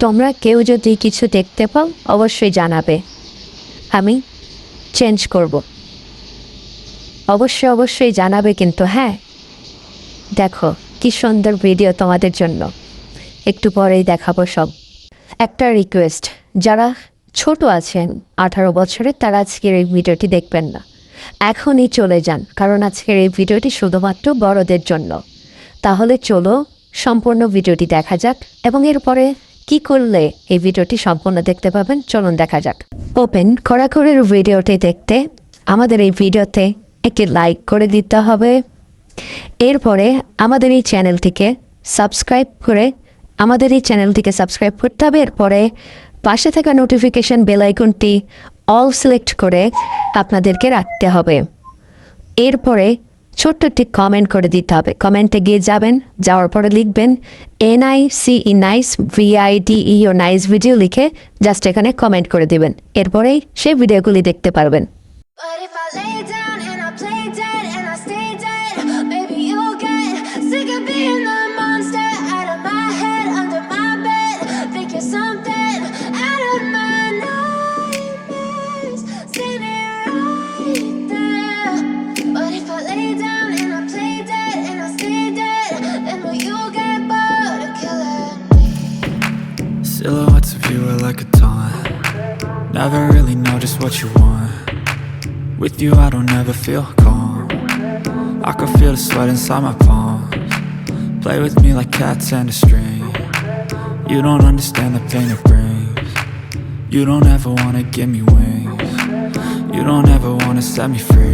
তোমরা কেউ যদি কিছু দেখতে পাও অবশ্যই জানাবে, আমি চেঞ্জ করব। অবশ্যই জানাবে কিন্তু, হ্যাঁ। দেখো কি সুন্দর ভিডিও তোমাদের জন্য, একটু পরেই দেখাবো সব। একটা রিকোয়েস্ট, যারা ছোট আছেন 18 বছরের তারা আজকের এই ভিডিওটি দেখবেন না, এখনই চলে যান, কারণ আজকের এই ভিডিওটি শুধুমাত্র বড়দের জন্য। তাহলে চলো সম্পূর্ণ ভিডিওটি দেখা যাক, এবং এরপরে কি করলে এই ভিডিওটি সম্পূর্ণ দেখতে পাবেন চলুন দেখা যাক। ওপেন খোরাখুরির ভিডিওটি দেখতে আমাদের এই ভিডিওতে একটি লাইক করে দিতে হবে। এরপরে আমাদের এই চ্যানেলটিকে সাবস্ক্রাইব করতে হবে। এরপরে পাশে থাকা নোটিফিকেশন বেল আইকনটি অল সিলেক্ট করে আপনাদেরকে রাখতে হবে। এরপরে ছোট্ট একটি কমেন্ট করে দিতে হবে। কমেন্টে গিয়ে যাওয়ার পরে লিখবেন NICE nice VIDEO nice video লিখে জাস্ট এখানে কমেন্ট করে দিবেন। এরপরেই সেই ভিডিওগুলি দেখতে পারবেন। But if I lay down and I play dead and I stay dead, maybe you'll get sick of being the monster out of my head, under my bed. Think you're something out of my nightmares, standing right there. But if I lay down and I play dead and I stay dead, then will you get bored of killing me? Silhouettes of you are like a taunt. Never really know just what you want. With you I don't ever feel calm. I can feel the sweat inside my palms. Play with me like cats and a string. You don't understand the pain it brings. You don't ever wanna give me wings. You don't ever wanna set me free.